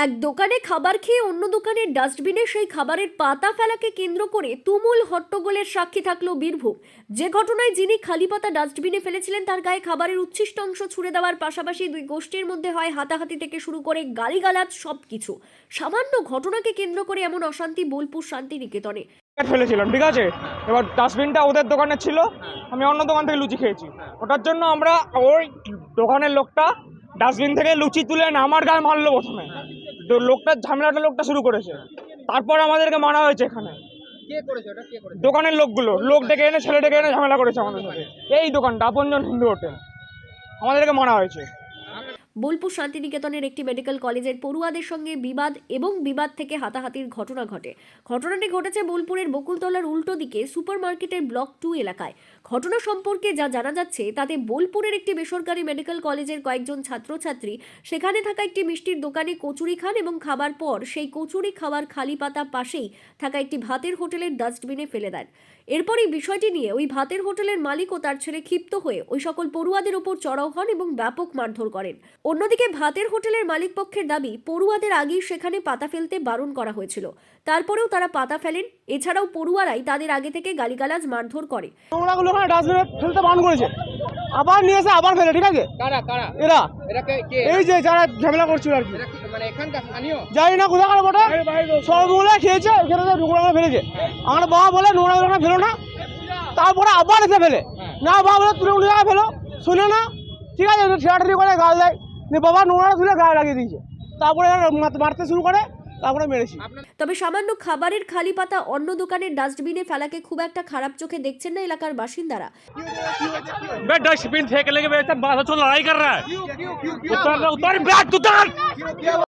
এক দোকানে খাবার খেয়ে অন্য দোকানের ডাস্টবিনে সেই খাবারের পাতা ফেলাকে কেন্দ্র করে তুমুল হট্টগোলের সাক্ষী থাকলো বীরভূম। যে ঘটনায় যিনি খালি পাতা ডাস্টবিনে ফেলেছিলেন তার গায়ে খাবারের উচ্ছিষ্ট অংশ ছুড়ে দেওয়ার পাশাপাশি দুই গোষ্ঠীর মধ্যে হয় হাতাহাতি থেকে শুরু করে গালিগালাজ সবকিছু। সামান্য ঘটনাকে কেন্দ্র করে এমন অশান্তি বোলপুর শান্তিনিকেতনে। ফেলেছিলাম, ঠিক আছে। এবার ডাস্টবিনটা ওদের দোকানে ছিল, আমি অন্য দোকান থেকে লুচি খেয়েছি। ওটার জন্য আমরা ওই দোকানের লোকটা ডাস্টবিন থেকে লুচি তুলে আমার গায়ে মারলো। প্রথমে লোকটা ঝামেলাটা লোকটা শুরু করেছে, তারপর আমাদেরকে মারা হয়েছে। এখানে দোকানের লোকগুলো লোক ডেকে এনে ছেলে ডেকে এনে ঝামেলা করেছে আমাদের সাথে। এই দোকানটা আপনজন হিন্দু হোটেল, আমাদেরকে মারা হয়েছে। বোলপুর শান্তিনিকেতনের একটি মেডিকেল কলেজের পড়ুয়াদের সঙ্গে বিবাদ এবং বিবাদ থেকে হাতাহাতির ঘটনা ঘটে। ঘটনাটি ঘটেছে বোলপুরের বকুলতলার উল্টো দিকে সুপারমার্কেটের ব্লক 2 এলাকায়। ঘটনা সম্পর্কে যা জানা যাচ্ছে তাতে বোলপুরের একটি বেসরকারি মেডিকেল কলেজের কয়েকজন ছাত্রছাত্রী সেখানে থাকা একটি মিষ্টির দোকানে কচুরি খান এবং খাবার পর সেই কচুরি খাওয়ার খালি পাতা পাশেই থাকা একটি ভাতের হোটেলের ডাস্টবিনে ফেলে দেন। এরপরই বিষয়টি নিয়ে ওই ভাতের হোটেলের মালিক ও তার ছেলে ক্ষিপ্ত হয়ে ওই সকল পড়ুয়াদের ওপর চড়াও হন এবং ব্যাপক মারধর করেন। অন্যদিকে ভাতের হোটেলের মালিক পক্ষের দাবি পড়ুয়াদের আগেই সেখানে পাতা ফেলতে বারণ করা হয়েছিল, তারপরেও তারা পাতা ফেলেন। এছাড়াও পড়ুয়ারাই তাদের আগে থেকে গালিগালাজ মারধর করে। নোংরাগুলো ওখানে ডাস্টবিনে ফেলতে বারণ করেছে, আবার নিয়ে এসে আবার ফেলে। ঠিক আছে, এরা এই যে যারা ঝামেলা করছিল আর কি, জানি না কোথাকার বটে, সবগুলো খেয়েছে, এখানে নোংরা ফেলেছে। আমার বাবা বলে নোংরা ফেলো না, তারপরে আবার এসে ফেলে। না বাবা বলে তুলে উঠে ফেলো, শুনে না। ঠিক আছে, ঠেলাঠেলি করে গাল দেয়, বাবা নোংরা তুলে গায়ে লাগিয়ে দিয়েছে, তারপরে মারতে শুরু করে, তারপরে মেরেছি। তবে সামান্য খাবারের খালি পাতা অন্য দোকানের ডাস্টবিনে ফেলাকে খুব একটা খারাপ চোখে দেখছেন না এলাকার বাসিন্দারা। डस्टबिन फेंकने के वजह से चल लड़ाई कर रहा है। उतर